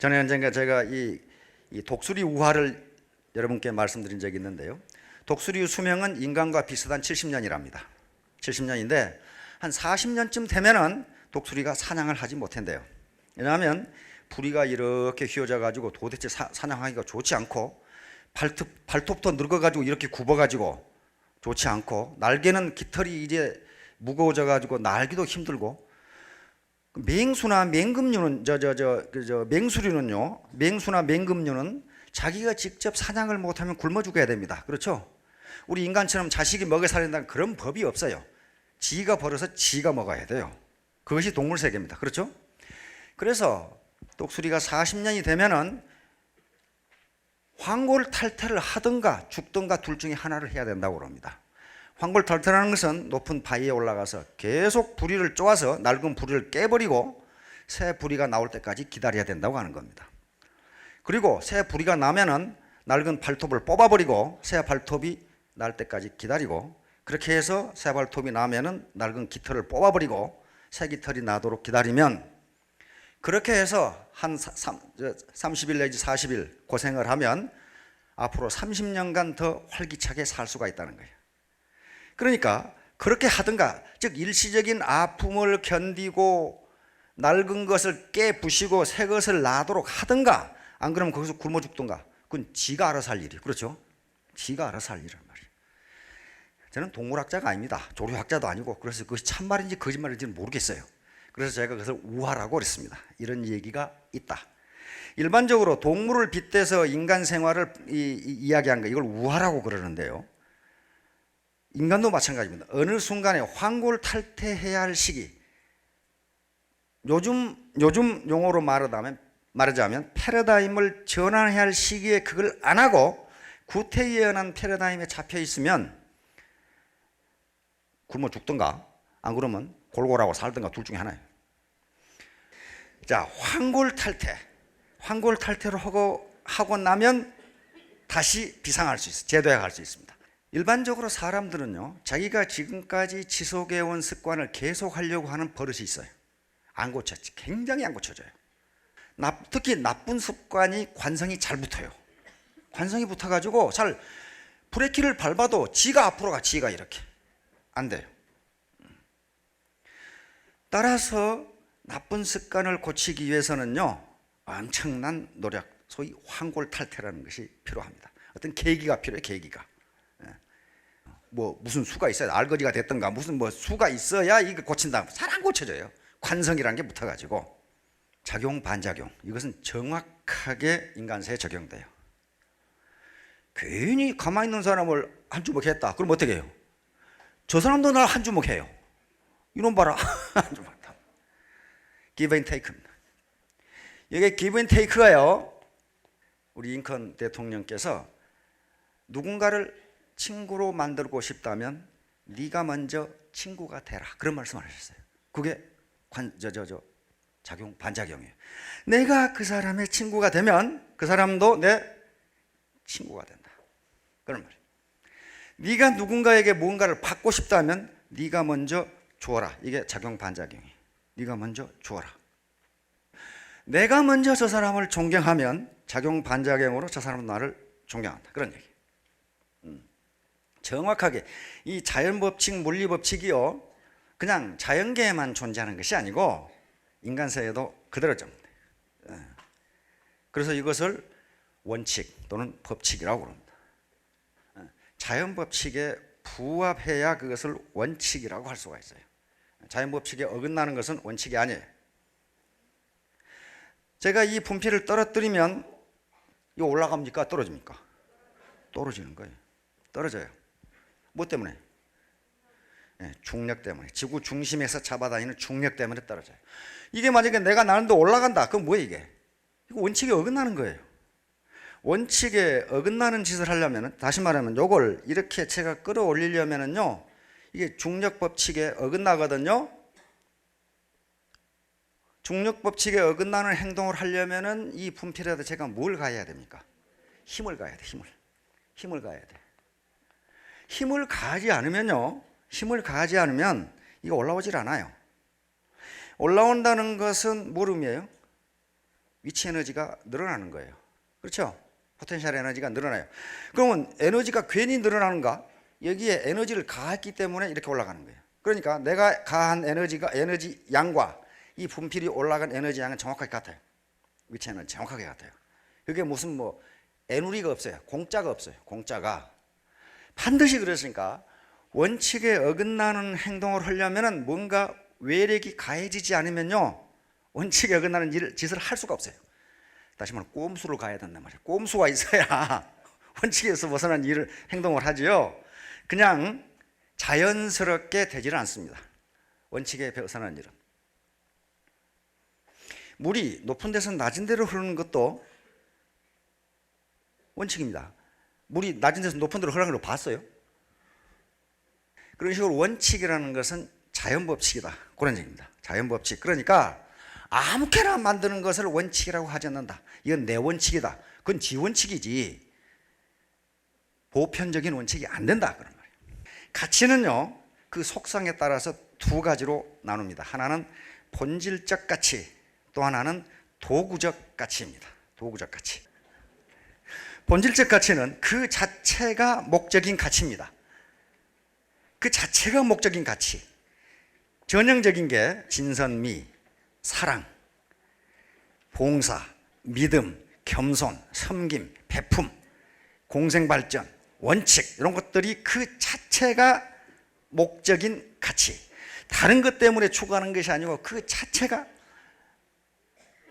전에 언젠가 제가 이 독수리 우화를 여러분께 말씀드린 적이 있는데요. 독수리 수명은 인간과 비슷한 70년이랍니다. 70년인데 한 40년쯤 되면은 독수리가 사냥을 하지 못한대요. 왜냐하면 부리가 이렇게 휘어져 가지고 도대체 사냥하기가 좋지 않고 발톱도 늙어 가지고 이렇게 굽어 가지고 좋지 않고 날개는 깃털이 이제 무거워져 가지고 날기도 힘들고 맹수나 맹금류는 맹수류는요. 맹수나 맹금류는 자기가 직접 사냥을 못하면 굶어 죽어야 됩니다. 그렇죠? 우리 인간처럼 자식이 먹여 살린다는 그런 법이 없어요. 지가 벌어서 지가 먹어야 돼요. 그것이 동물 세계입니다. 그렇죠? 그래서 독수리가 40년이 되면은 황골 탈퇴를 하든가 죽든가 둘 중에 하나를 해야 된다고 합니다. 황골 탈퇴라는 것은 높은 바위에 올라가서 계속 부리를 쪼아서 낡은 부리를 깨버리고 새 부리가 나올 때까지 기다려야 된다고 하는 겁니다. 그리고 새 부리가 나면은 낡은 발톱을 뽑아버리고 새 발톱이 날 때까지 기다리고, 그렇게 해서 새 발톱이 나면은 낡은 깃털을 뽑아버리고 새 깃털이 나도록 기다리면, 그렇게 해서 한 30일 내지 40일 고생을 하면 앞으로 30년간 더 활기차게 살 수가 있다는 거예요. 그러니까 그렇게 하든가, 즉 일시적인 아픔을 견디고 낡은 것을 깨부시고 새 것을 나도록 하든가, 안 그러면 거기서 굶어 죽든가, 그건 지가 알아서 할 일이에요. 그렇죠? 지가 알아서 할 일이란 말이에요. 저는 동물학자가 아닙니다. 조류학자도 아니고, 그래서 그것이 참말인지 거짓말인지는 모르겠어요. 그래서 제가 그것을 우화라고 그랬습니다. 이런 얘기가 있다. 일반적으로 동물을 빗대서 인간 생활을 이야기한 거, 이걸 우화라고 그러는데요. 인간도 마찬가지입니다. 어느 순간에 황골 탈퇴해야 할 시기, 요즘 용어로 말하자면 패러다임을 전환해야 할 시기에 그걸 안 하고 구태의연한 패러다임에 잡혀 있으면 굶어 죽든가, 안 그러면 골골하고 살든가 둘 중에 하나예요. 자, 황골 탈퇴를 하고 나면 다시 비상할 수 있어요. 제도에 갈 수 있습니다. 일반적으로 사람들은요, 자기가 지금까지 지속해온 습관을 계속하려고 하는 버릇이 있어요. 안 고쳤지. 굉장히 안 고쳐져요. 특히 나쁜 습관이 관성이 잘 붙어요. 관성이 붙어가지고 잘 브레이크를 밟아도 지가 앞으로 가, 지가 이렇게 안 돼요. 따라서 나쁜 습관을 고치기 위해서는요, 엄청난 노력, 소위 황골 탈퇴라는 것이 필요합니다. 어떤 계기가 필요해요. 계기가. 무슨 수가 있어야, 알거지가 됐던가 무슨 수가 있어야 이거 고친다. 잘 안 고쳐져요. 관성이라는 게 붙어가지고. 작용 반작용, 이것은 정확하게 인간사에 적용돼요. 괜히 가만히 있는 사람을 한 주먹 했다. 그럼 어떻게 해요? 저 사람도 날 한 주먹 해요. 이놈 봐라. 한 주먹 했다. give and take입니다. 이게 give and take가요, 우리 링컨 대통령께서 누군가를 친구로 만들고 싶다면 네가 먼저 친구가 되라, 그런 말씀을 하셨어요. 그게 작용 반작용이에요. 내가 그 사람의 친구가 되면 그 사람도 내 친구가 된다, 그런 말이에요. 네가 누군가에게 뭔가를 받고 싶다면 네가 먼저 주어라. 이게 작용 반작용이에요. 네가 먼저 주어라. 내가 먼저 저 사람을 존경하면 작용 반작용으로 저 사람은 나를 존경한다, 그런 얘기예요. 정확하게 이 자연법칙, 물리법칙이요, 그냥 자연계에만 존재하는 것이 아니고 인간사에도 그대로 적용돼요. 그래서 이것을 원칙 또는 법칙이라고 합니다. 자연법칙에 부합해야 그것을 원칙이라고 할 수가 있어요. 자연법칙에 어긋나는 것은 원칙이 아니에요. 제가 이 분필을 떨어뜨리면 이거 올라갑니까? 떨어집니까? 떨어지는 거예요. 떨어져요. 뭐 때문에? 중력 때문에. 지구 중심에서 잡아다니는 중력 때문에 떨어져요. 이게 만약에 내가 나는데 올라간다, 그럼 뭐예요 이게? 이거 원칙에 어긋나는 거예요. 원칙에 어긋나는 짓을 하려면, 다시 말하면 요걸 이렇게 제가 끌어올리려면요, 이게 중력 법칙에 어긋나거든요. 중력 법칙에 어긋나는 행동을 하려면은 이 분필에다 제가 뭘 가해야 됩니까? 힘을 가해야 돼. 힘을 가해야 돼. 힘을 가하지 않으면요, 힘을 가하지 않으면 이거 올라오질 않아요. 올라온다는 것은 뭘 의미해요? 위치 에너지가 늘어나는 거예요. 그렇죠? 포텐셜 에너지가 늘어나요. 그러면 에너지가 괜히 늘어나는가? 여기에 에너지를 가했기 때문에 이렇게 올라가는 거예요. 그러니까 내가 가한 에너지 양과 이 분필이 올라간 에너지 양은 정확하게 같아요. 위치 에너지 정확하게 같아요. 그게 무슨 뭐 애누리가 없어요. 공짜가 없어요. 공짜가. 반드시 그랬으니까 원칙에 어긋나는 행동을 하려면 뭔가 외력이 가해지지 않으면요, 원칙에 어긋나는 짓을 할 수가 없어요. 다시 말하면 꼼수를 가야 된단 말이에요. 꼼수가 있어야 원칙에서 벗어난 행동을 하지요. 그냥 자연스럽게 되지는 않습니다. 원칙에 벗어난 일은. 물이 높은 데서 낮은 데로 흐르는 것도 원칙입니다. 물이 낮은 데서 높은 데로 흐르는 걸 봤어요? 그런 식으로 원칙이라는 것은 자연법칙이다. 그런 얘기입니다. 자연법칙. 그러니까 아무렇게나 만드는 것을 원칙이라고 하지 않는다. 이건 내 원칙이다. 그건 지 원칙이지 보편적인 원칙이 안 된다. 그런 말이에요. 가치는요, 그 속성에 따라서 두 가지로 나눕니다. 하나는 본질적 가치, 또 하나는 도구적 가치입니다. 도구적 가치. 본질적 가치는 그 자체가 목적인 가치입니다. 그 자체가 목적인 가치. 전형적인 게 진선미, 사랑, 봉사, 믿음, 겸손, 섬김, 베품, 공생발전, 원칙, 이런 것들이 그 자체가 목적인 가치. 다른 것 때문에 추구하는 것이 아니고 그 자체가.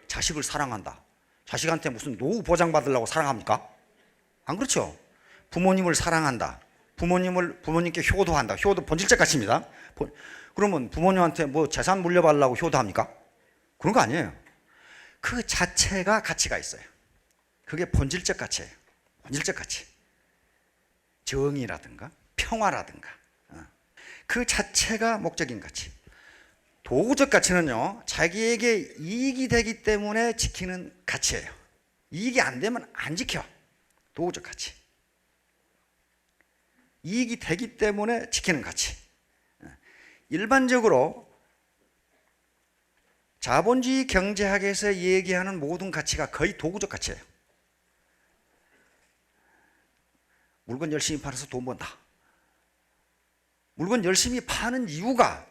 자식을 사랑한다. 자식한테 무슨 노후 보장받으려고 사랑합니까? 안 그렇죠? 부모님을 사랑한다. 부모님께 효도한다. 효도 본질적 가치입니다. 그러면 부모님한테 뭐 재산 물려받으려고 효도합니까? 그런 거 아니에요. 그 자체가 가치가 있어요. 그게 본질적 가치예요. 본질적 가치. 정의라든가 평화라든가 그 자체가 목적인 가치. 도구적 가치는요, 자기에게 이익이 되기 때문에 지키는 가치예요. 이익이 안 되면 안 지켜. 도구적 가치. 이익이 되기 때문에 지키는 가치. 일반적으로 자본주의 경제학에서 얘기하는 모든 가치가 거의 도구적 가치예요. 물건 열심히 팔아서 돈 번다. 물건 열심히 파는 이유가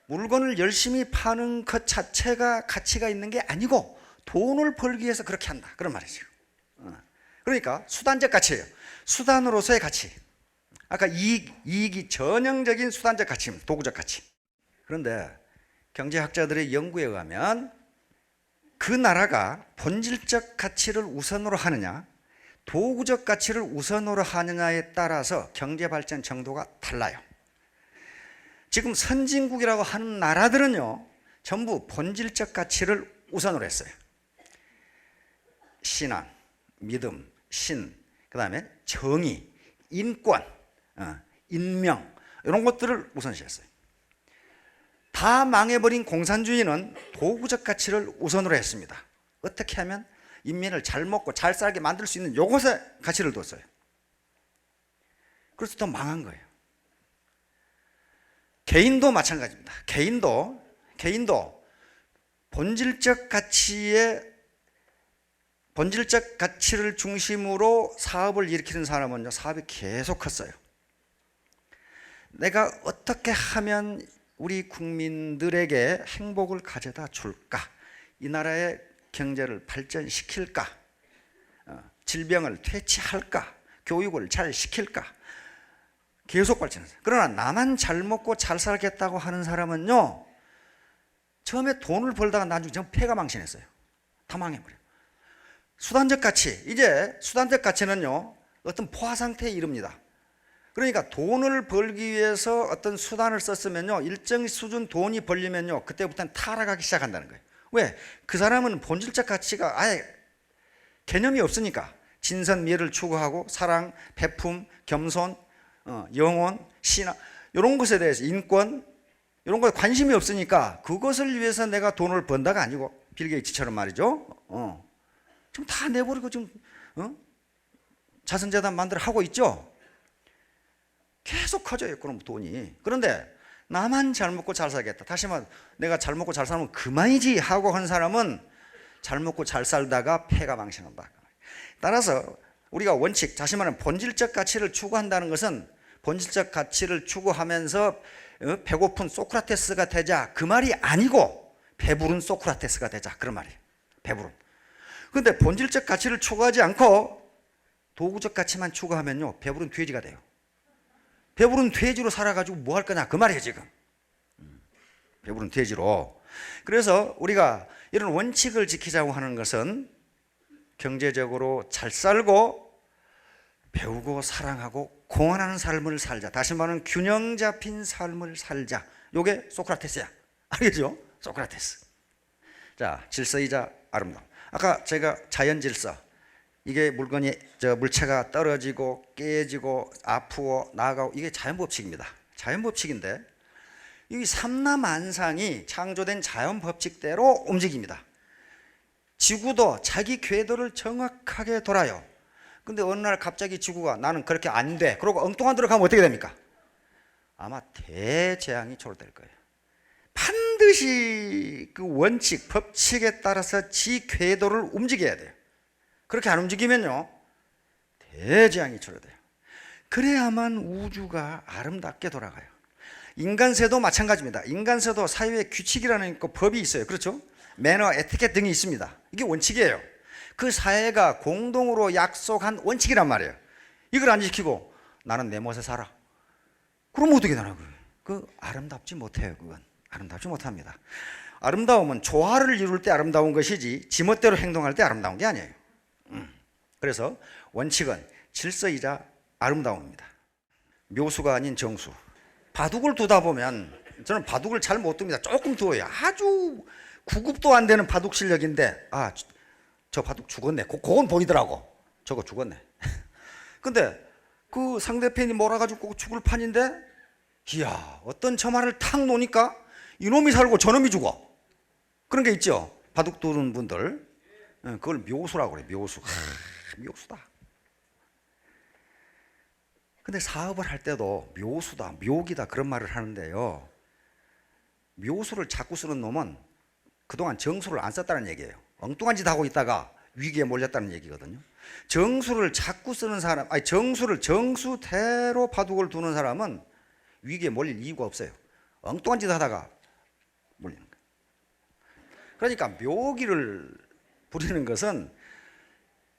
물건을 열심히 파는 것 자체가 가치가 있는 게 아니고 돈을 벌기 위해서 그렇게 한다. 그런 말이죠. 그러니까 수단적 가치예요. 수단으로서의 가치. 아까 이익이 전형적인 수단적 가치입니다. 도구적 가치. 그런데 경제학자들의 연구에 의하면 그 나라가 본질적 가치를 우선으로 하느냐 도구적 가치를 우선으로 하느냐에 따라서 경제 발전 정도가 달라요. 지금 선진국이라고 하는 나라들은요, 전부 본질적 가치를 우선으로 했어요. 신앙, 믿음, 신, 그 다음에 정의, 인권, 인명, 이런 것들을 우선시했어요. 다 망해버린 공산주의는 도구적 가치를 우선으로 했습니다. 어떻게 하면 인민을 잘 먹고 잘 살게 만들 수 있는 요것에 가치를 뒀어요. 그래서 더 망한 거예요. 개인도 마찬가지입니다. 개인도 본질적 가치를 중심으로 사업을 일으키는 사람은요, 사업이 계속 컸어요. 내가 어떻게 하면 우리 국민들에게 행복을 가져다 줄까? 이 나라의 경제를 발전시킬까? 질병을 퇴치할까? 교육을 잘 시킬까? 계속 발전했어요. 그러나 나만 잘 먹고 잘 살겠다고 하는 사람은요, 처음에 돈을 벌다가 나중에 전부 폐가 망신했어요. 다 망해버려요. 수단적 가치, 이제 수단적 가치는요, 어떤 포화 상태에 이릅니다. 그러니까 돈을 벌기 위해서 어떤 수단을 썼으면요, 일정 수준 돈이 벌리면요, 그때부터는 타락하기 시작한다는 거예요. 왜? 그 사람은 본질적 가치가 아예 개념이 없으니까. 진선미를 추구하고 사랑, 베품, 겸손, 영혼, 신앙, 이런 것에 대해서 인권, 이런 거에 관심이 없으니까 그것을 위해서 내가 돈을 번다가 아니고, 빌 게이츠처럼 말이죠. 좀 다 내버리고 지금 자선재단 만들어 하고 있죠. 계속 커져요, 그럼 돈이. 그런데 나만 잘 먹고 잘 살겠다. 다시 말해, 내가 잘 먹고 잘 살면 그만이지 하고 한 사람은 잘 먹고 잘 살다가 폐가 망신한다. 따라서 우리가 원칙, 다시 말하면 본질적 가치를 추구한다는 것은 본질적 가치를 추구하면서 배고픈 소크라테스가 되자 그 말이 아니고 배부른 소크라테스가 되자 그런 말이에요. 배부른. 그런데 본질적 가치를 추구하지 않고 도구적 가치만 추구하면요 배부른 돼지가 돼요. 배부른 돼지로 살아가지고 뭐 할 거냐 그 말이에요 지금. 배부른 돼지로. 그래서 우리가 이런 원칙을 지키자고 하는 것은 경제적으로 잘 살고 배우고 사랑하고 공헌하는 삶을 살자. 다시 말하면 균형 잡힌 삶을 살자. 요게 소크라테스야. 알겠죠? 소크라테스. 자, 질서이자 아름다움. 아까 제가 자연 질서. 이게 물건이 물체가 떨어지고 깨지고 아프고 나가고 이게 자연 법칙입니다. 자연 법칙인데 이 삼라만상이 창조된 자연 법칙대로 움직입니다. 지구도 자기 궤도를 정확하게 돌아요. 근데 어느 날 갑자기 지구가 나는 그렇게 안 돼. 그러고 엉뚱한 데로 가면 어떻게 됩니까? 아마 대재앙이 초래될 거예요. 반드시 그 원칙, 법칙에 따라서 지 궤도를 움직여야 돼요. 그렇게 안 움직이면요 대재앙이 초래돼요. 그래야만 우주가 아름답게 돌아가요. 인간세도 마찬가지입니다. 인간세도 사회의 규칙이라는 법이 있어요. 그렇죠? 매너, 에티켓 등이 있습니다. 이게 원칙이에요. 그 사회가 공동으로 약속한 원칙이란 말이에요. 이걸 안 지키고 나는 내 멋에 살아. 그러면 어떻게 되나? 그 아름답지 못해요. 그건 아름답지 못합니다. 아름다움은 조화를 이룰 때 아름다운 것이지 지멋대로 행동할 때 아름다운 게 아니에요. 그래서 원칙은 질서이자 아름다움입니다. 묘수가 아닌 정수. 바둑을 두다 보면 저는 바둑을 잘 못 둡니다. 조금 두어요. 아주 구급도 안 되는 바둑 실력인데 저 바둑 죽었네. 그건 보이더라고. 저거 죽었네. 근데 그 상대편이 몰아가지고 죽을 판인데 이야 어떤 점화를 탁 놓으니까 이놈이 살고 저놈이 죽어. 그런 게 있죠. 바둑 두는 분들. 그걸 묘수라고 그래. 묘수. 묘수다. 근데 사업을 할 때도 묘수다, 묘기다 그런 말을 하는데요. 묘수를 자꾸 쓰는 놈은 그동안 정수를 안 썼다는 얘기예요. 엉뚱한 짓 하고 있다가 위기에 몰렸다는 얘기거든요. 정수를 자꾸 쓰는 사람, 정수를 정수대로 바둑을 두는 사람은 위기에 몰릴 이유가 없어요. 엉뚱한 짓 하다가 몰리는 거예요. 그러니까 묘기를 부리는 것은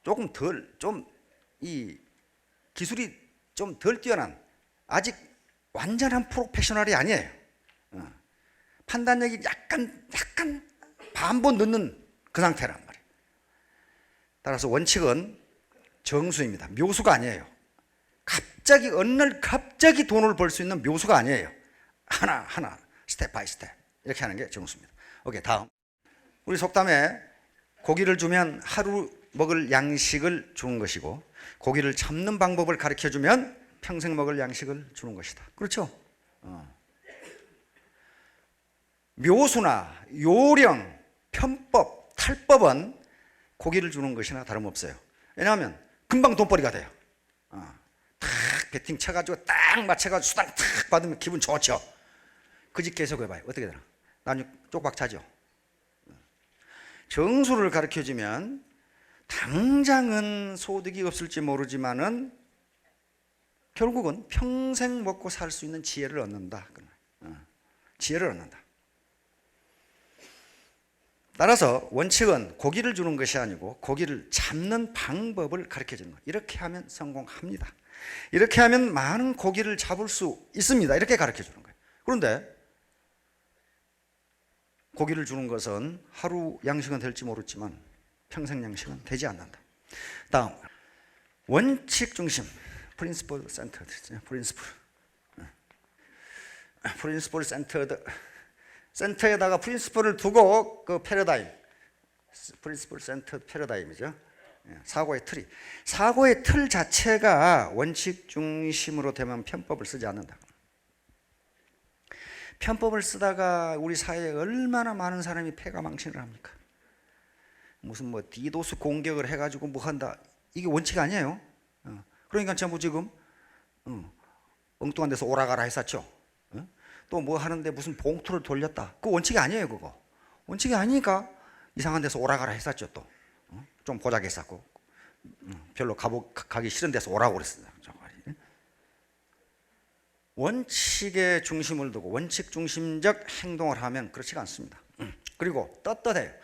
조금 이 기술이 좀 덜 뛰어난 아직 완전한 프로페셔널이 아니에요. 판단력이 약간 반번 늦는 그 상태란 말이에요. 따라서 원칙은 정수입니다. 묘수가 아니에요. 갑자기 어느 날 갑자기 돈을 벌 수 있는 묘수가 아니에요. 하나 스텝 바이 스텝 이렇게 하는 게 정수입니다. 오케이, 다음. 우리 속담에 고기를 주면 하루 먹을 양식을 주는 것이고 고기를 잡는 방법을 가르쳐주면 평생 먹을 양식을 주는 것이다. 그렇죠? 묘수나 요령, 편법, 탈법은 고기를 주는 것이나 다름없어요. 왜냐하면 금방 돈벌이가 돼요. 탁 배팅 쳐가지고 딱 맞춰가지고 수당 탁 받으면 기분 좋죠. 그 집 계속 해봐요. 어떻게 되나? 나중에 쪽박 차죠. 정수를 가르쳐주면 당장은 소득이 없을지 모르지만은 결국은 평생 먹고 살 수 있는 지혜를 얻는다. 지혜를 얻는다. 따라서 원칙은 고기를 주는 것이 아니고 고기를 잡는 방법을 가르쳐주는 거예요. 이렇게 하면 성공합니다. 이렇게 하면 많은 고기를 잡을 수 있습니다. 이렇게 가르쳐주는 거예요. 그런데 고기를 주는 것은 하루 양식은 될지 모르지만 평생 양식은 되지 않는다. 다음, 원칙 중심, principle centered, principle centered, 센터에다가 프린시플을 두고 그 패러다임, principle centered 패러다임이죠. 사고의 틀이, 사고의 틀 자체가 원칙 중심으로 되면 편법을 쓰지 않는다. 편법을 쓰다가 우리 사회에 얼마나 많은 사람이 폐가 망신을 합니까? 무슨 뭐 디도스 공격을 해가지고 뭐 한다, 이게 원칙 아니에요. 그러니까 전부 지금 엉뚱한 데서 오라가라 했었죠. 또 뭐 하는데 무슨 봉투를 돌렸다, 그 원칙이 아니에요. 그거 원칙이 아니니까 이상한 데서 오라가라 했었죠. 또 좀 보자겠었고 별로 가기 싫은 데서 오라고 그랬어요. 원칙에 중심을 두고 원칙 중심적 행동을 하면 그렇지가 않습니다. 그리고 떳떳해요.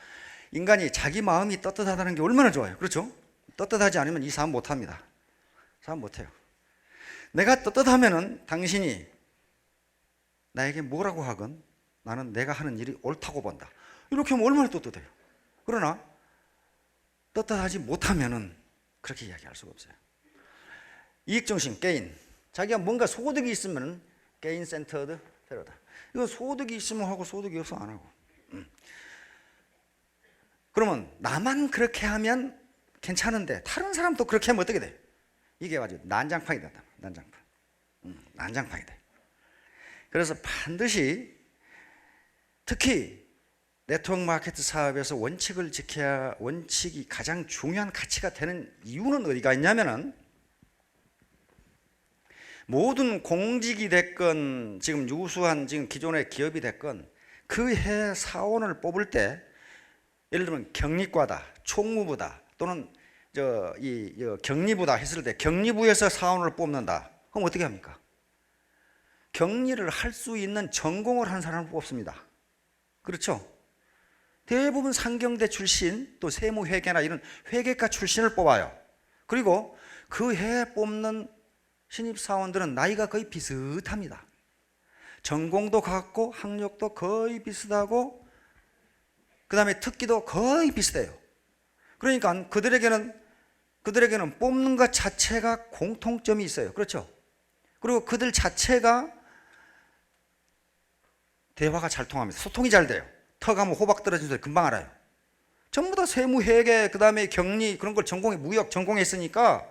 인간이 자기 마음이 떳떳하다는 게 얼마나 좋아요. 그렇죠? 떳떳하지 않으면 이 삶 못합니다. 삶 못해요. 내가 떳떳하면은 당신이 나에게 뭐라고 하건 나는 내가 하는 일이 옳다고 본다. 이렇게 하면 얼마나 떳떳해요. 그러나 떳떳하지 못하면은 그렇게 이야기할 수가 없어요. 이익중심, 게인. 자기가 뭔가 소득이 있으면 게인 센터드 테러다. 이거 소득이 있으면 하고 소득이 없으면 안 하고. 그러면 나만 그렇게 하면 괜찮은데 다른 사람도 그렇게 하면 어떻게 돼? 이게 아주 난장판이 된다. 난장판. 난장판이 돼. 그래서 반드시 특히 네트워크 마케팅 사업에서 원칙을 지켜야 원칙이 가장 중요한 가치가 되는 이유는 어디가 있냐면은 모든 공직이 됐건 지금 유수한 지금 기존의 기업이 됐건 그 해 사원을 뽑을 때 예를 들면 경리과다, 총무부다 또는 경리부다 했을 때 경리부에서 사원을 뽑는다. 그럼 어떻게 합니까? 경리를 할 수 있는 전공을 한 사람을 뽑습니다. 그렇죠? 대부분 상경대 출신 또 세무회계나 이런 회계과 출신을 뽑아요. 그리고 그 해 뽑는 신입사원들은 나이가 거의 비슷합니다. 전공도 같고 학력도 거의 비슷하고 그 다음에 특기도 거의 비슷해요. 그러니까 그들에게는 뽑는 것 자체가 공통점이 있어요. 그렇죠? 그리고 그들 자체가 대화가 잘 통합니다. 소통이 잘 돼요. 터 가면 호박 떨어진 소리 금방 알아요. 전부 다 세무, 회계, 그 다음에 경리 그런 걸 전공해, 무역 전공했으니까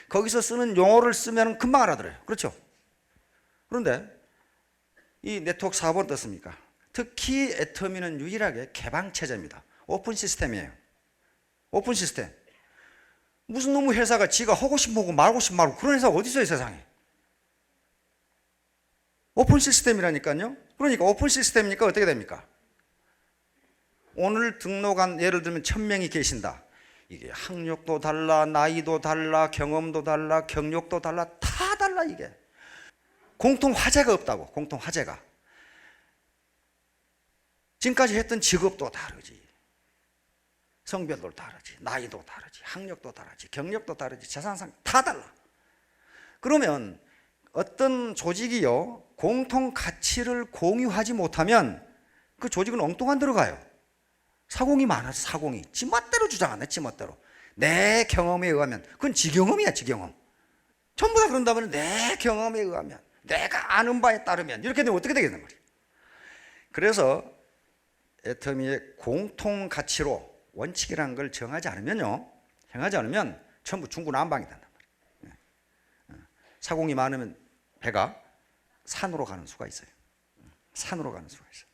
거기서 쓰는 용어를 쓰면 금방 알아들어요. 그렇죠? 그런데 이 네트워크 사업은 어떻습니까? 특히 애터미는 유일하게 개방체제입니다. 오픈 시스템이에요. 오픈 시스템. 무슨 놈의 회사가 지가 하고 싶은 거고 말고 싶은 말고 그런 회사가 어디 있어요 세상에. 오픈 시스템이라니까요. 그러니까 오픈 시스템이니까 어떻게 됩니까? 오늘 등록한 예를 들면 1000명이 계신다. 이게 학력도 달라, 나이도 달라, 경험도 달라, 경력도 달라, 다 달라 이게. 공통 화제가 없다고. 공통 화제가. 지금까지 했던 직업도 다르지, 성별도 다르지, 나이도 다르지, 학력도 다르지, 경력도 다르지, 재산상 다 달라. 그러면 어떤 조직이요 공통 가치를 공유하지 못하면 그 조직은 엉뚱한 데로 가요. 사공이 많아서 사공이 지 멋대로 주장하네. 지 멋대로. 내 경험에 의하면 그건 지 경험이야. 지 경험. 전부 다 그런다면 내 경험에 의하면 내가 아는 바에 따르면 이렇게 되면 어떻게 되겠는 말이에요. 그래서 애터미의 공통 가치로 원칙이라는 걸 정하지 않으면 전부 중구난방이 된단 말이에요. 사공이 많으면 배가 산으로 가는 수가 있어요. 산으로 가는 수가 있어요.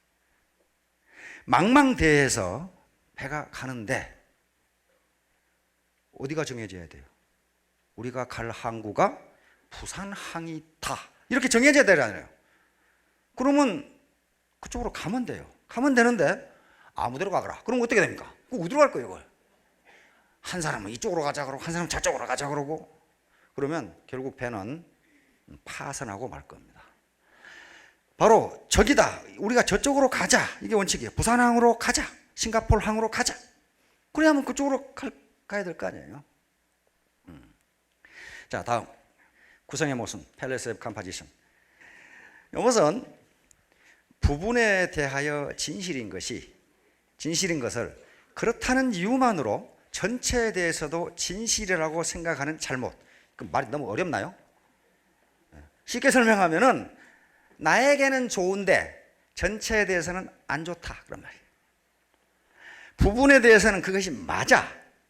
망망대해에서 배가 가는데 어디가 정해져야 돼요? 우리가 갈 항구가 부산항이다. 이렇게 정해져야 되잖아요. 그러면 그쪽으로 가면 돼요. 가면 되는데 아무데로 가거라. 그럼 어떻게 됩니까? 어디로 갈 거예요, 이걸? 한 사람은 이쪽으로 가자 그러고 한 사람은 저쪽으로 가자 그러고 그러면 결국 배는 파산하고 말 겁니다. 바로 저기다. 우리가 저쪽으로 가자. 이게 원칙이에요. 부산항으로 가자. 싱가포르항으로 가자. 그래야만 그쪽으로 가야 될 거 아니에요. 자, 다음 구성의 모순, Fallacy of Composition. 이것은 부분에 대하여 진실인 것을 그렇다는 이유만으로 전체에 대해서도 진실이라고 생각하는 잘못. 그 말이 너무 어렵나요? 쉽게 설명하면은 나에게는 좋은데 전체에 대해서는 안 좋다 그런 말이에요. 부분에 대해서는 그것이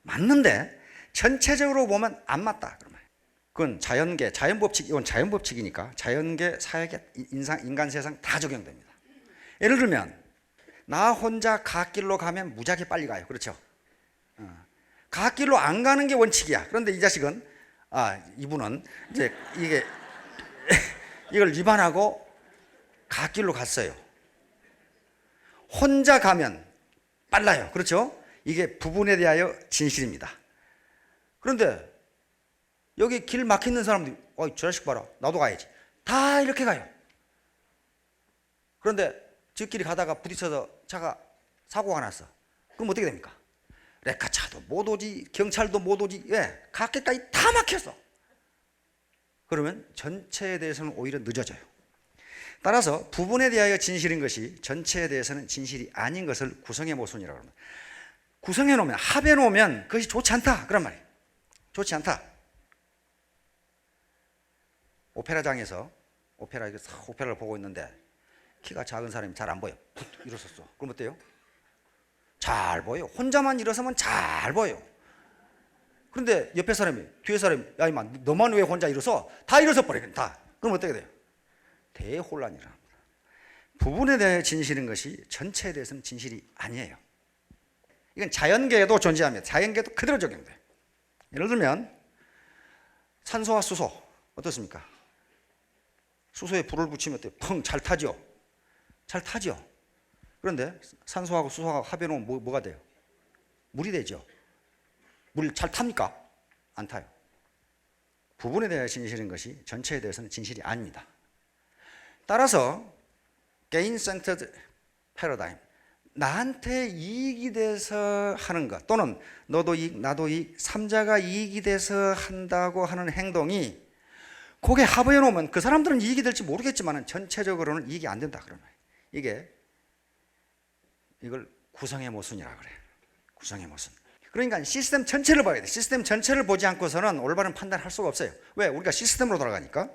맞는데 전체적으로 보면 안 맞다 그런 말이에요. 그건 자연계, 자연법칙, 이건 자연법칙이니까 자연계, 사회계, 인간 세상 다 적용됩니다. 예를 들면 나 혼자 갓길로 가면 무지하게 빨리 가요. 그렇죠? 갓길로 안 가는 게 원칙이야. 그런데 이 자식은 이분은 이제 이걸 위반하고 갓길로 갔어요. 혼자 가면 빨라요. 그렇죠? 이게 부분에 대하여 진실입니다. 그런데 여기 길 막히는 사람들이 저 자식 봐라, 나도 가야지, 다 이렇게 가요. 그런데 저끼리 가다가 부딪혀서 차가 사고가 났어. 그럼 어떻게 됩니까? 레카차도 못 오지, 경찰도 못 오지, 가게까지 다 막혔어. 그러면 전체에 대해서는 오히려 늦어져요. 따라서 부분에 대하여 진실인 것이 전체에 대해서는 진실이 아닌 것을 구성의 모순이라고 합니다. 구성해 놓으면, 합해 놓으면 그것이 좋지 않다, 그런 말이에요. 좋지 않다. 오페라장에서 오페라를 보고 있는데 키가 작은 사람이 잘 안 보여. 일어섰어. 그럼 어때요? 잘 보여. 혼자만 일어서면 잘 보여. 그런데 옆에 사람이, 뒤에 사람이, 야 이마 너만 왜 혼자 일어서? 다 일어서 버려. 다. 그럼 어떻게 돼요? 대혼란이라 합니다. 부분에 대해 진실인 것이 전체에 대해서는 진실이 아니에요. 이건 자연계에도 존재합니다. 자연계도 그대로 적용돼요. 예를 들면 산소와 수소 어떻습니까? 수소에 불을 붙이면 어때요? 펑 잘 타죠? 잘 타죠? 그런데 산소하고 수소하고 합해놓으면 뭐가 돼요? 물이 되죠? 물 잘 탑니까? 안 타요. 부분에 대해 진실인 것이 전체에 대해서는 진실이 아닙니다. 따라서 gain centered paradigm, 나한테 이익이 돼서 하는 것, 또는 너도 이익 나도 이익, 삼자가 이익이 돼서 한다고 하는 행동이 그게 합의해 놓으면 그 사람들은 이익이 될지 모르겠지만 전체적으로는 이익이 안 된다 그러는 거예요. 이걸 구성의 모순이라고 그래요. 구성의 모순. 그러니까 시스템 전체를 봐야 돼. 시스템 전체를 보지 않고서는 올바른 판단을 할 수가 없어요. 왜? 우리가 시스템으로 돌아가니까.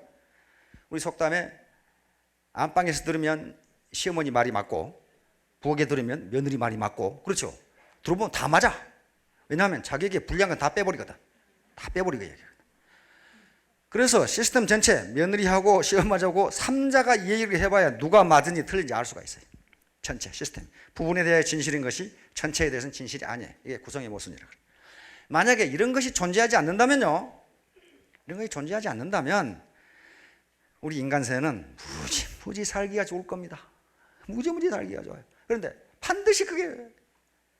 우리 속담에 안방에서 들으면 시어머니 말이 맞고 부엌에 들으면 며느리 말이 맞고, 그렇죠? 들어보면 다 맞아. 왜냐하면 자기에게 불리한 건 다 빼버리거든. 다 빼버리고 얘기하거든. 그래서 시스템 전체, 며느리하고 시어머니하고 삼자가 이 얘기를 해봐야 누가 맞은지 틀린지 알 수가 있어요. 전체 시스템. 부분에 대해 진실인 것이 전체에 대해서는 진실이 아니에요. 이게 구성의 모순이라고 그래요. 만약에 이런 것이 존재하지 않는다면요, 이런 것이 존재하지 않는다면 우리 인간세는 무지 살기가 좋을 겁니다. 무지 살기가 좋아요. 그런데 반드시 그게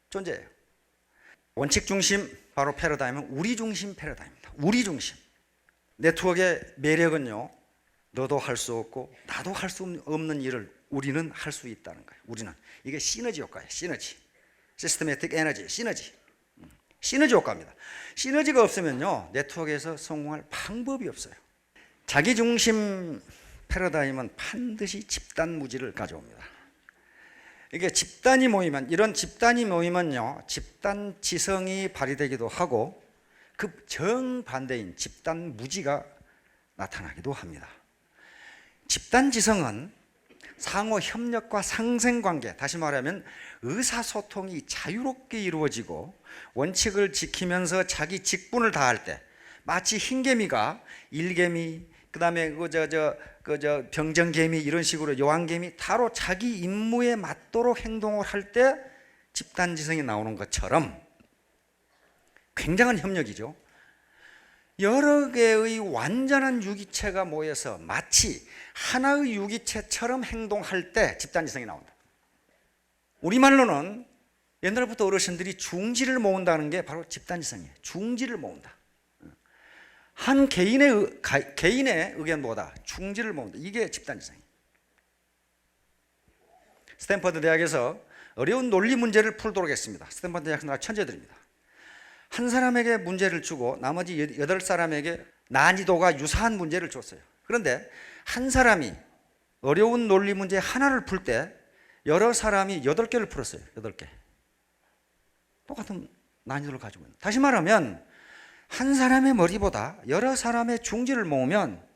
존재해요. 원칙 중심, 바로 패러다임은 우리 중심 패러다임입니다. 우리 중심. 네트워크의 매력은요, 너도 할 수 없고 나도 할 수 없는 일을 우리는 할 수 있다는 거예요. 우리는. 이게 시너지 효과예요. 시너지. 시스테매틱 에너지, 시너지. 시너지 효과입니다. 시너지가 없으면요, 네트워크에서 성공할 방법이 없어요. 자기중심 패러다임은 반드시 집단 무지를 가져옵니다. 이게 집단이 모이면, 이런 집단이 모이면요, 집단 지성이 발휘되기도 하고 그 정반대인 집단 무지가 나타나기도 합니다. 집단 지성은 상호 협력과 상생관계, 다시 말하면 의사소통이 자유롭게 이루어지고 원칙을 지키면서 자기 직분을 다할 때, 마치 흰개미가 일개미, 그 다음에 병정개미 이런 식으로 여왕개미 다로 자기 임무에 맞도록 행동을 할 때 집단지성이 나오는 것처럼 굉장한 협력이죠. 여러 개의 완전한 유기체가 모여서 마치 하나의 유기체처럼 행동할 때 집단지성이 나온다. 우리말로는 옛날부터 어르신들이 중지를 모은다는 게 바로 집단지성이에요. 중지를 모은다. 한 개인의 의견보다 중지를 모은다. 이게 집단지성이에요. 스탠퍼드 대학에서 어려운 논리 문제를 풀도록 했습니다. 스탠퍼드 대학 천재들입니다. 한 사람에게 문제를 주고 나머지 8사람에게 난이도가 유사한 문제를 줬어요. 그런데 한 사람이 어려운 논리 문제 하나를 풀 때 여러 사람이 8개를 풀었어요. 8개. 똑같은 난이도를 가지고 있는. 다시 말하면 한 사람의 머리보다 여러 사람의 중지를 모으면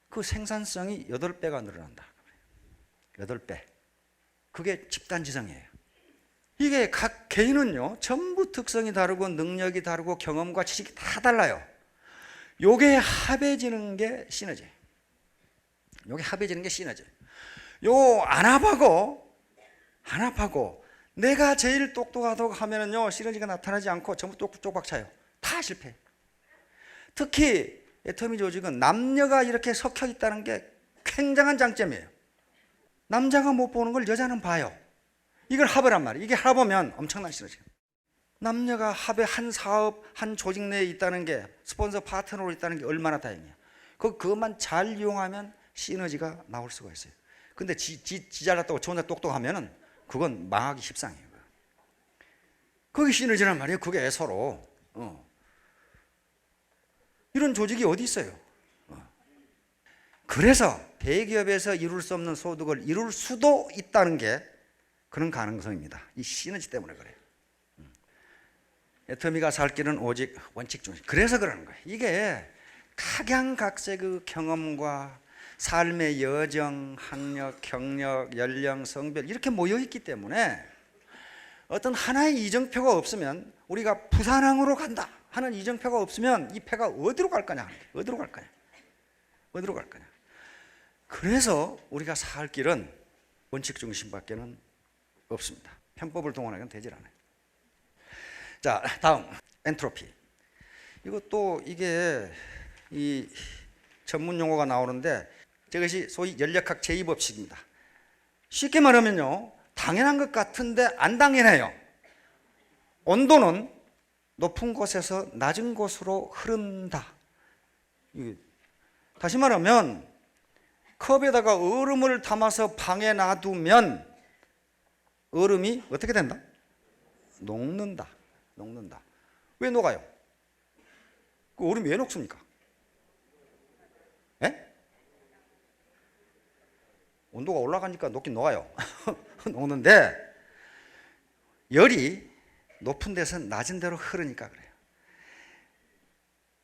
그 생산성이 8배가 늘어난다. 8배. 그게 집단지성이에요. 이게 각 개인은요, 전부 특성이 다르고 능력이 다르고 경험과 지식이 다 달라요. 요게 합해지는 게 시너지예요. 요게 합해지는 게 시너지예요. 요 안합하고 내가 제일 똑똑하다고 하면은요, 시너지가 나타나지 않고 전부 쪽박 차요. 다 실패. 특히 애터미 조직은 남녀가 이렇게 섞여 있다는 게 굉장한 장점이에요. 남자가 못 보는 걸 여자는 봐요. 이걸 합으란 말이에요. 이게 합하면 엄청난 시너지예요. 남녀가 합의 한 사업, 한 조직 내에 있다는 게, 스폰서 파트너로 있다는 게 얼마나 다행이야. 그것만 잘 이용하면 시너지가 나올 수가 있어요. 근데 지 잘났다고 저 혼자 똑똑하면은 그건 망하기 십상이에요. 그게 시너지란 말이에요. 그게 서로. 이런 조직이 어디 있어요? 그래서 대기업에서 이룰 수 없는 소득을 이룰 수도 있다는 게 그런 가능성입니다. 이 시너지 때문에 그래요. 애터미가 살 길은 오직 원칙 중심. 그래서 그러는 거예요. 이게 각양각색 그 경험과 삶의 여정, 학력, 경력, 연령, 성별 이렇게 모여 있기 때문에 어떤 하나의 이정표가 없으면, 우리가 부산항으로 간다 하는 이정표가 없으면 이 표가 어디로 갈 거냐? 어디로 갈 거냐? 어디로 갈 거냐? 그래서 우리가 살 길은 원칙 중심밖에는 없습니다. 편법을 동원하기는 되질 않아요. 자, 다음 엔트로피. 이것도 이게 이 전문 용어가 나오는데 저것이 소위 연력학 제2법칙입니다. 쉽게 말하면요, 당연한 것 같은데 안 당연해요. 온도는 높은 곳에서 낮은 곳으로 흐른다. 다시 말하면 컵에다가 얼음을 담아서 방에 놔두면 얼음이 어떻게 된다? 녹는다. 녹는다. 왜 녹아요? 그 얼음이 왜 녹습니까? 예? 온도가 올라가니까 녹긴 녹아요. 녹는데 열이 높은 데서 낮은 데로 흐르니까 그래요.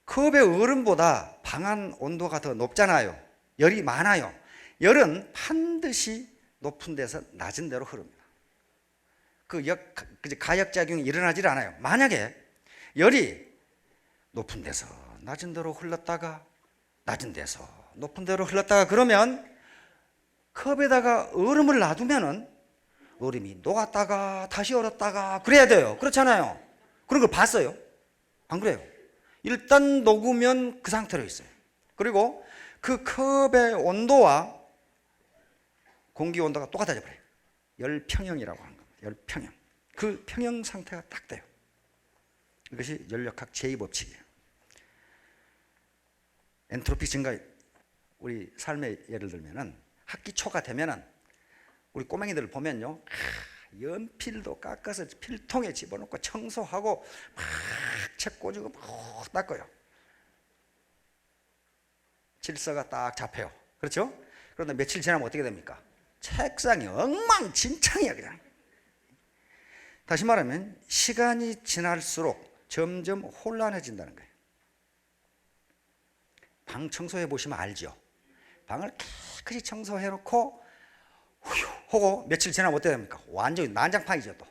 컵의 얼음보다 방 안 온도가 더 높잖아요. 열이 많아요. 열은 반드시 높은 데서 낮은 데로 흐릅니다. 그 가역작용이 일어나질 않아요. 만약에 열이 높은 데서 낮은 데로 흘렀다가 낮은 데서 높은 데로 흘렀다가 그러면 컵에다가 얼음을 놔두면은 얼음이 녹았다가 다시 얼었다가 그래야 돼요. 그렇잖아요. 그런 걸 봤어요? 안 그래요? 일단 녹으면 그 상태로 있어요. 그리고 그 컵의 온도와 공기 온도가 똑같아져 버려요. 열평형이라고 하는 겁니다. 열평형. 그 평형 상태가 딱 돼요. 이것이 연력학 제2법칙이에요. 엔트로피 증가, 우리 삶의 예를 들면은 학기 초가 되면은 우리 꼬맹이들을 보면요, 연필도 깎아서 필통에 집어넣고 청소하고 막 책 꽂고 막 닦아요. 질서가 딱 잡혀요. 그렇죠? 그런데 며칠 지나면 어떻게 됩니까? 책상이 엉망진창이야 그냥. 다시 말하면 시간이 지날수록 점점 혼란해진다는 거예요. 방 청소해 보시면 알죠. 방을 깨끗이 청소해 놓고 휴 하고 며칠 지나면 어떻게 됩니까? 완전히 난장판이죠. 또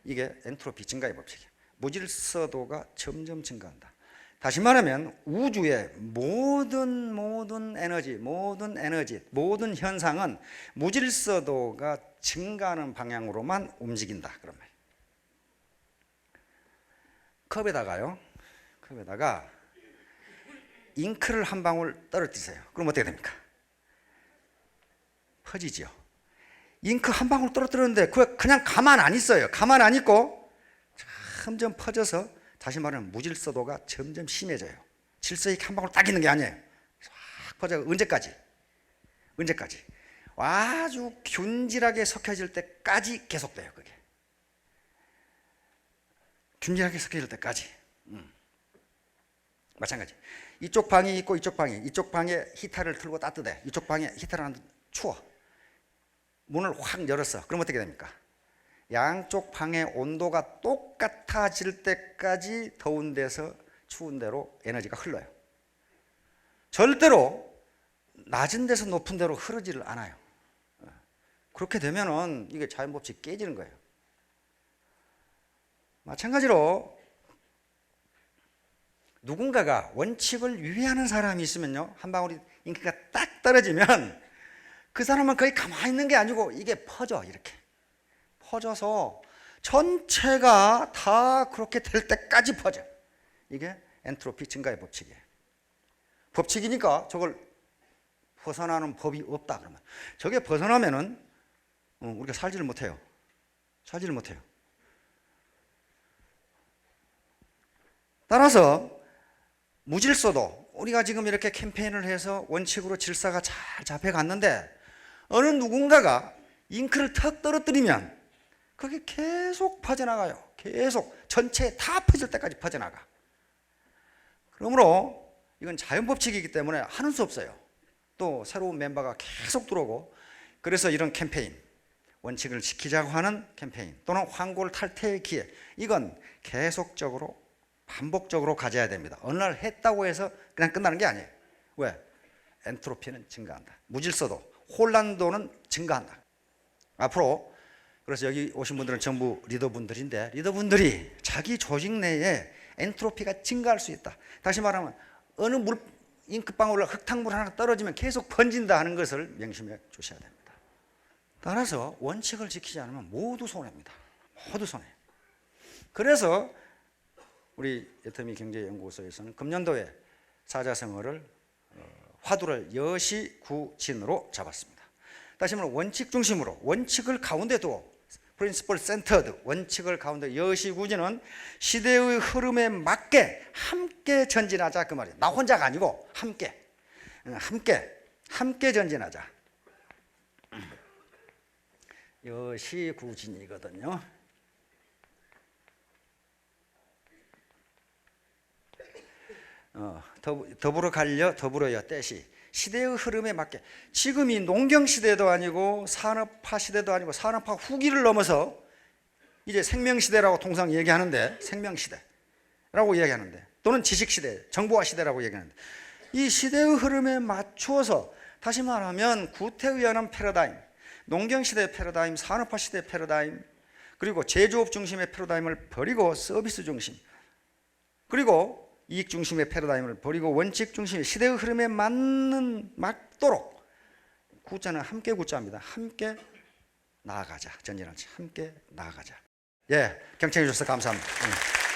이게 엔트로피 증가의 법칙이에요. 무질서도가 점점 증가한다. 다시 말하면 우주의 모든 에너지, 모든 현상은 무질서도가 증가하는 방향으로만 움직인다. 그런 말이에요. 컵에다가 잉크를 한 방울 떨어뜨리세요. 그럼 어떻게 됩니까? 퍼지죠. 잉크 한 방울 떨어뜨렸는데 그냥 가만 안 있어요. 가만 안 있고 점점 퍼져서, 다시 말하면 무질서도가 점점 심해져요. 질서 있게 한 방울 딱 있는 게 아니에요. 싹 퍼져. 언제까지? 아주 균질하게 섞여질 때까지 계속돼요. 그게 균질하게 섞여질 때까지. 마찬가지. 이쪽 방이 있고 이쪽 방에 히터를 틀고 따뜻해. 이쪽 방에 히터를 안 추워. 문을 확 열었어. 그럼 어떻게 됩니까? 양쪽 방의 온도가 똑같아질 때까지 더운 데서 추운 데로 에너지가 흘러요. 절대로 낮은 데서 높은 데로 흐르지를 않아요. 그렇게 되면은 이게 자연법칙이 깨지는 거예요. 마찬가지로 누군가가 원칙을 위배하는 사람이 있으면요, 한 방울이 잉크가 딱 떨어지면 그 사람은 거의 가만히 있는 게 아니고 이게 퍼져. 이렇게 퍼져서 전체가 다 그렇게 될 때까지 퍼져. 이게 엔트로피 증가의 법칙이에요. 법칙이니까 저걸 벗어나는 법이 없다 그러면, 저게 벗어나면은 우리가 살지를 못해요. 따라서 무질서도 우리가 지금 이렇게 캠페인을 해서 원칙으로 질서가 잘 잡혀갔는데 어느 누군가가 잉크를 턱 떨어뜨리면 그게 계속 퍼져나가요. 계속 전체에 다 퍼질 때까지 퍼져나가. 그러므로 이건 자연법칙이기 때문에 하는 수 없어요. 또 새로운 멤버가 계속 들어오고, 그래서 이런 캠페인, 원칙을 지키자고 하는 캠페인 또는 황골 탈퇴의 기회, 이건 계속적으로 반복적으로 가져야 됩니다. 어느 날 했다고 해서 그냥 끝나는 게 아니에요. 왜? 엔트로피는 증가한다. 무질서도, 혼란도는 증가한다. 앞으로, 그래서 여기 오신 분들은 전부 리더분들인데, 리더분들이 자기 조직 내에 엔트로피가 증가할 수 있다. 다시 말하면 어느 잉크방울, 흙탕물 하나 떨어지면 계속 번진다 하는 것을 명심해 주셔야 됩니다. 따라서 원칙을 지키지 않으면 모두 손해입니다. 모두 손해. 그래서 우리 애터미 경제연구소에서는 금년도에 사자성어를 화두를 여시구진으로 잡았습니다. 다시 말하면 원칙 중심으로, 원칙을 가운데 두고, 프린시플 센터드, 원칙을 가운데, 여시구진은 시대의 흐름에 맞게 함께 전진하자 그 말이에요. 나 혼자가 아니고 함께 전진하자. 여시구진이거든요. 더불어 갈려 더불어야 떼시, 시대의 흐름에 맞게. 지금이 농경시대도 아니고 산업화 시대도 아니고 산업화 후기를 넘어서 이제 생명시대라고 통상 얘기하는데, 생명시대라고 이야기하는데, 또는 지식시대, 정보화 시대라고 얘기하는데, 이 시대의 흐름에 맞추어서, 다시 말하면 구태의하는 패러다임, 농경시대의 패러다임, 산업화 시대의 패러다임, 그리고 제조업 중심의 패러다임을 버리고 서비스 중심, 그리고 이익 중심의 패러다임을 버리고 원칙 중심의 시대의 흐름에 맞도록, 구자는 함께 구자입니다. 함께 나아가자. 전진하자. 함께 나아가자. 예, 경청해 주셔서 감사합니다.